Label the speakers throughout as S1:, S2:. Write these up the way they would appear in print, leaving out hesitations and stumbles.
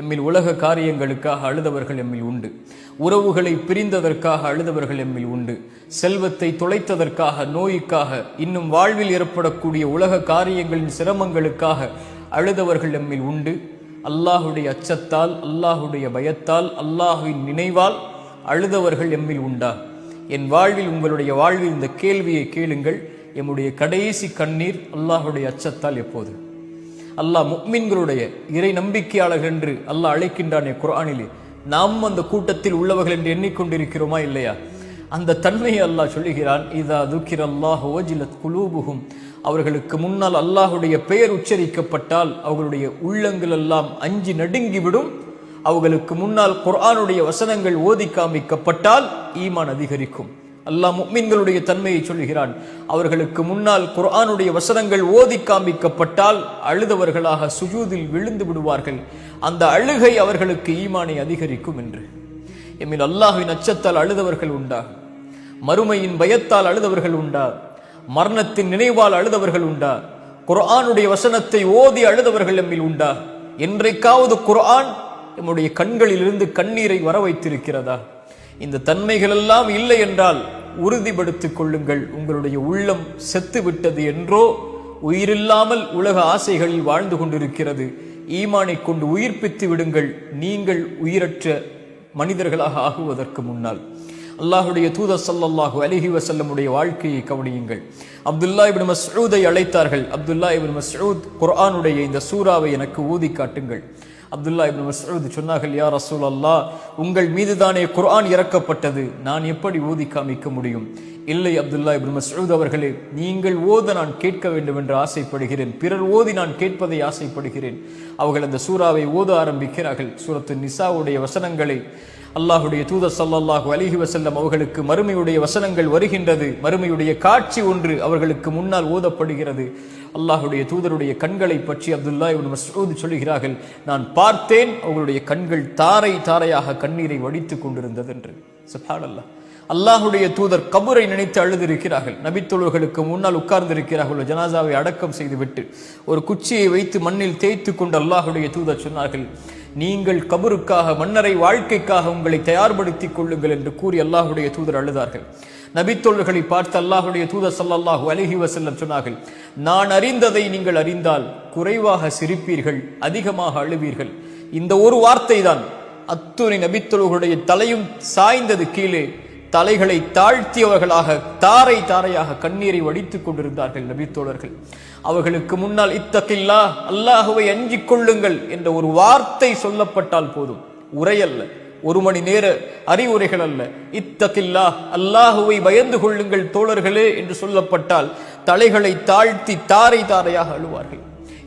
S1: எம்மில் உலக காரியங்களுக்காக அழுதவர்கள் எம்மில் உண்டு. உறவுகளை பிரிந்ததற்காக அழுதவர்கள் எம்மில் உண்டு. செல்வத்தை தொலைத்ததற்காக, நோய்க்காக, இன்னும் வாழ்வில் ஏற்படக்கூடிய உலக காரியங்களின் சிரமங்களுக்காக அழுதவர்கள் எம்மில் உண்டு. அல்லாஹுடைய அச்சத்தால், அல்லாஹுடைய பயத்தால், அல்லாஹுவின் நினைவால் அழுதவர்கள் எம்மில் உண்டா? என் வாழ்வில், உங்களுடைய வாழ்வில் இந்த கேள்வியை கேளுங்கள். எம்முடைய கடைசி கண்ணீர் அல்லாஹுடைய அச்சத்தால் எப்போது? அல்லாஹ் முஃமின்களுடைய இறை நம்பிக்கையாளர்கள் என்று அல்லாஹ் அழைக்கின்றானே குர்ஆனிலே, நாம் அந்த கூட்டத்தில் உள்ளவர்கள் என்று எண்ணிக்கொண்டிருக்கிறோமா இல்லையா? அந்த தன்மையை அல்லாஹ் சொல்லுகிறான். இதா துக்கிரல்லாஹு வஜிலத் குலூபுஹும், அவர்களுக்கு முன்னால் அல்லாஹுடைய பெயர் உச்சரிக்கப்பட்டால் அவர்களுடைய உள்ளங்கள் எல்லாம் அஞ்சி நடுங்கிவிடும். அவர்களுக்கு முன்னால் குர்ஆனுடைய வசனங்கள் ஓதி காமிக்கப்பட்டால் ஈமான் அதிகரிக்கும். அல்லாஹ் முஃமின்களுடைய தன்மையை சொல்கிறான். அவர்களுக்கு முன்னால் குர்ஆனுடைய வசனங்கள் ஓதி காமிக்கப்பட்டால் அழுதவர்களாக சுஜூதில் விழுந்து விடுவார்கள். அந்த அழுகை அவர்களுக்கு ஈமானை அதிகரிக்கும் என்று. எம்மில் அல்லாஹ்வின் அச்சத்தால் அழுதவர்கள் உண்டா? மறுமையின் பயத்தால் அழுதவர்கள் உண்டா? மரணத்தின் நினைவால் அழுதவர்கள் உண்டா? குர்ஆனுடைய வசனத்தை ஓதி அழுதவர்கள் எம்மில் உண்டா? என்றைக்காவது குர்ஆன் நம்முடைய கண்களிலிருந்து கண்ணீரை வர வைத்திருக்கிறதா? இந்த தன்மைகள் எல்லாம் இல்லை என்றால் உறுதிப்படுத்திக் கொள்ளுங்கள், உங்களுடைய உள்ளம் செத்து விட்டது என்றோ, உயிரில்லாமல் உலக ஆசைகளில் வாழ்ந்து கொண்டிருக்கிறது. ஈமானை கொண்டு உயிர்ப்பித்து விடுங்கள், நீங்கள் உயிரற்ற மனிதர்களாக ஆகுவதற்கு முன்னால். அல்லாஹுடைய தூதர் ஸல்லல்லாஹு அலைஹி வஸல்லமுடைய வாழ்க்கையை கவனியுங்கள். அப்துல்லா இப்னு மஸ்ஊதை அழைத்தார்கள். அப்துல்லா இப்னு மஸ்ஊத், குர்ஆனுடைய இந்த சூராவை எனக்கு ஊதி காட்டுங்கள். அப்துல்லா இப்னு மஸ்ஊத் சொன்னார்கள், யா ரசூலல்லாஹ், உங்கள் மீதுதானே குர்ஆன் இறக்கப்பட்டது, நான் எப்படி ஓதி காமிக்க முடியும்? இல்லை அப்துல்லா இப்னு மஸ்ஊத் அவர்களே, நீங்கள் ஓத நான் கேட்க வேண்டும் என்று ஆசைப்படுகிறேன், பிறர் ஓதி நான் கேட்பதை ஆசைப்படுகிறேன். அவர்கள் அந்த சூராவை ஓத ஆரம்பிக்கிறார்கள். சூரத்து நிசாவுடைய வசனங்களை அல்லாஹுடைய தூதர் ஸல்லல்லாஹு அலைஹி வஸல்லம் அவர்களுக்கு மறுமையுடைய வசனங்கள் வருகின்றது. மறுமையுடைய காட்சி ஒன்று அவர்களுக்கு முன்னால் ஓதப்படுகிறது. அல்லாஹுடைய தூதருடைய கண்களை பற்றி அப்துல்லா இப்னு மஸ்ஊத் சொல்கிறார்கள், நான் பார்த்தேன் அவர்களுடைய கண்கள் தாரை தாரையாக கண்ணீரை வடித்துக் கொண்டிருந்தது என்று. சுப்ஹானல்லாஹ். அல்லாஹுடைய தூதர் கபரை நினைத்து அழுதிருக்கிறார்கள். நபித்தோழர்களுக்கு முன்னால் உட்கார்ந்திருக்கிறார்கள். ஜனாசாவை அடக்கம் செய்துவிட்டு ஒரு குச்சியை வைத்து மண்ணில் தேய்த்து கொண்டு அல்லாஹுடைய தூதர் சொன்னார்கள், நீங்கள் கபருக்காக, மன்னரை வாழ்க்கைக்காக உங்களை தயார்படுத்திக் கொள்ளுங்கள் என்று கூறி அல்லாஹுடைய தூதர் அழுதார்கள். நபித்தோழர்களை பார்த்து அல்லாஹுடைய தூதர் ஸல்லல்லாஹு அலைஹி வஸல்லம் சொன்னார்கள், நான் அறிந்ததை நீங்கள் அறிந்தால் குறைவாக சிரிப்பீர்கள், அதிகமாக அழுவீர்கள். இந்த ஒரு வார்த்தை தான் அத்துணை நபித்தோழர்களுடைய தலையும் சாய்ந்தது கீழே. தலைகளை தாழ்த்தியவர்களாக தாரை தாரையாக கண்ணீரை வடித்துக் கொண்டிருந்தார்கள் நபித்தோழர்கள். அவர்களுக்கு முன்னால் இத்தகில்லா, அல்லாஹுவை அஞ்சிக் கொள்ளுங்கள் என்ற ஒரு வார்த்தை சொல்லப்பட்டால் போதும். உரையல்ல, ஒரு மணி நேர அறிவுரைகள் அல்ல. இத்தகில்லா, அல்லாஹுவை பயந்து கொள்ளுங்கள் தோழர்களே என்று சொல்லப்பட்டால் தலைகளை தாழ்த்தி தாரை தாரையாக அழுவார்கள்.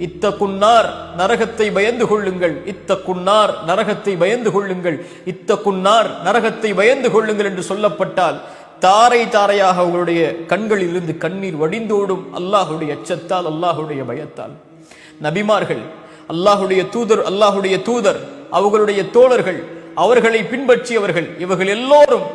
S1: இத்தகுன்னார், நரகத்தை பயந்து கொள்ளுங்கள், இத்தகுன்னார், நரகத்தை பயந்து கொள்ளுங்கள், இத்தகுன்னார், நரகத்தை பயந்து கொள்ளுங்கள் என்று சொல்லப்பட்டால் தாரை தாரையாக அவர்களுடைய கண்களில் இருந்து கண்ணீர் வடிந்தோடும். அல்லாஹுடைய அச்சத்தால், அல்லாஹுடைய பயத்தால். நபிமார்கள், அல்லாஹுடைய தூதர், அவர்களுடைய தோழர்கள், அவர்களை பின்பற்றியவர்கள், இவர்கள் எல்லோரும்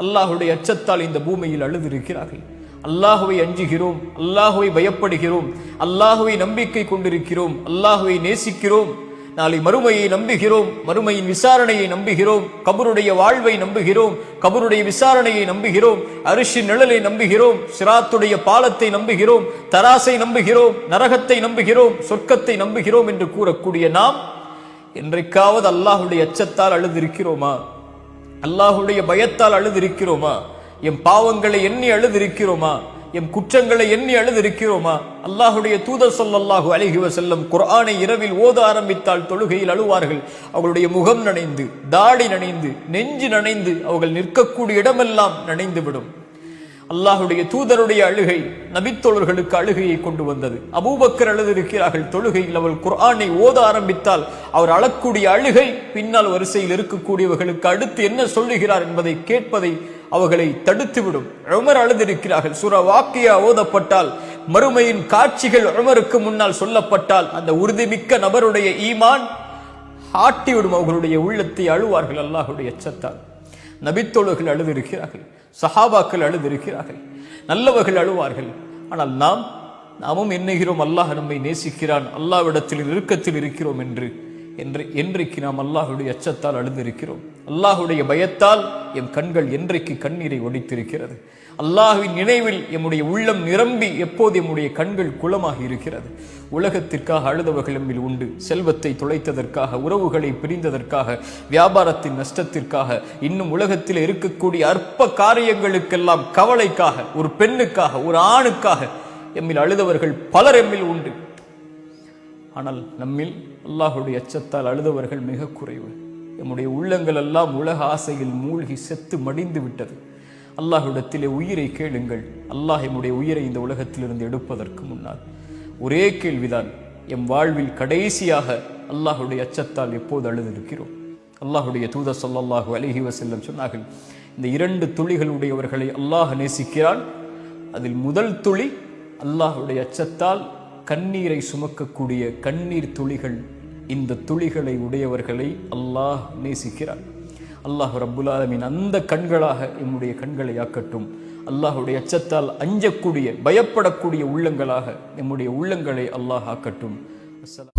S1: அல்லாஹுடைய அச்சத்தால் இந்த பூமியில் அழுதிருக்கிறார்கள். அல்லாஹுவை அஞ்சுகிறோம், அல்லாஹுவை பயப்படுகிறோம், அல்லாஹுவை நம்பிக்கை கொண்டிருக்கிறோம், அல்லாஹுவை நேசிக்கிறோம், நாளை மறுமையை நம்புகிறோம், மறுமையின் விசாரணையை நம்புகிறோம், கபருடைய வாழ்வை நம்புகிறோம், கபருடைய விசாரணையை நம்புகிறோம், அரிஷின் நிழலை நம்புகிறோம், சிராத்துடைய பாலத்தை நம்புகிறோம், தராசை நம்புகிறோம், நரகத்தை நம்புகிறோம், சொர்க்கத்தை நம்புகிறோம் என்று கூறக்கூடிய நாம் என்றைக்காவது அல்லாஹுடைய அச்சத்தால் அழுதிருக்கிறோமா? அல்லாஹுடைய பயத்தால் அழுதிருக்கிறோமா? எம் பாவங்களை எண்ணி அழுதிருக்கிறோமா? எம் குற்றங்களை எண்ணி அழுதிருக்கிறோமா? அல்லாஹுடைய தூதர் ஸல்லல்லாஹு அலைஹி வஸல்லம் குர்ஆனை இரவில் ஓத ஆரம்பித்தால் தொழுகையில் அழுவார்கள். அவர்களுடைய முகம் நனைந்து, தாடி நனைந்து, நெஞ்சு நனைந்து, அவர்கள் நிற்கக்கூடிய இடமெல்லாம் நனைந்து விடும். அல்லாஹுடைய தூதருடைய அழுகை நபித்தோழர்களுக்கு அழுகையை கொண்டு வந்தது. அபூபக்கர் அழுதிருக்கிறார்கள் தொழுகையில். அவள் குர்ஆனை ஓத ஆரம்பித்தால் அவர் அழக்கூடிய அழுகை பின்னால் வரிசையில் இருக்கக்கூடியவர்களுக்கு அடுத்து என்ன சொல்லுகிறார் என்பதை கேட்பதை அவர்களை தடுத்துவிடும். உமர் அழுதிருக்கிறார்கள். சூரா வாக்கியா ஓதப்பட்டால், மறுமையின் காட்சிகள் உமருக்கு முன்னால் சொல்லப்பட்டால் அந்த உறுதிமிக்க நபருடைய ஈமான் ஆட்டிவிடும். அவர்களுடைய உள்ளத்தை அழுவார்கள் அல்லாஹுடைய அச்சத்தால். நபித்தோழர்கள் அழுதிருக்கிறார்கள், சஹாபாக்கள் அழுதிருக்கிறார்கள், நல்லவர்கள் அழுவார்கள். ஆனால் நாமும் எண்ணுகிறோம் அல்லாஹ் நம்மை நேசிக்கிறான், அல்லாஹ்விடத்தில் நெருக்கத்தில் இருக்கிறோம் என்று. என்றைக்கு நாம் அல்லாஹுடைய அச்சத்தால் அழுந்திருக்கிறோம்? அல்லாஹுடைய பயத்தால் எம் கண்கள் என்றைக்கு கண்ணீரை ஒடித்திருக்கிறது? அல்லாஹுவின் நினைவில் எம்முடைய உள்ளம் நிரம்பி எப்போது எம்முடைய கண்கள் குளமாகி இருக்கிறது? உலகத்திற்காக அழுதவர்கள் எம்மில் உண்டு. செல்வத்தை தொலைத்ததற்காக, உறவுகளை பிரிந்ததற்காக, வியாபாரத்தின் நஷ்டத்திற்காக, இன்னும் உலகத்தில் இருக்கக்கூடிய அற்ப காரியங்களுக்கெல்லாம் கவலைக்காக, ஒரு பெண்ணுக்காக, ஒரு ஆணுக்காக எம்மில் அழுதவர்கள் பலர் எம்மில் உண்டு. ஆனால் நம்மில் அல்லாஹுடைய அச்சத்தால் அழுதவர்கள் மிக குறைவு. நம்முடைய உள்ளங்கள் எல்லாம் உலக ஆசையில் மூழ்கி செத்து மடிந்து விட்டது. அல்லாஹ்விடத்திலே உயிரை கேளுங்கள். அல்லாஹ் எம்முடைய உயிரை இந்த உலகத்திலிருந்து எடுப்பதற்கு முன்னால் ஒரே கேள்விதான், எம் வாழ்வில் கடைசியாக அல்லாஹுடைய அச்சத்தால் எப்போது அழுதிருக்கிறோம்? அல்லாஹுடைய தூதர் ஸல்லல்லாஹு அலைஹி வஸல்லம் சொன்னார்கள், இந்த 2 துளிகளுடையவர்களை அல்லாஹ் நேசிக்கிறான். அதில் முதல் துளி அல்லாஹுடைய அச்சத்தால் கண்ணீரை சுமக்கக்கூடிய கண்ணீர் துளிகள். இந்த துளிகளை உடையவர்களை அல்லாஹ் நேசிக்கிறான். அல்லாஹ் ரப்புல் ஆலமீன் அந்த கண்களாக எம்முடைய கண்களை ஆக்கட்டும். அல்லாஹுடைய அச்சத்தால் அஞ்சக்கூடிய, பயப்படக்கூடிய உள்ளங்களாக எம்முடைய உள்ளங்களை அல்லாஹ் ஆக்கட்டும். அஸ்ஸலாம்.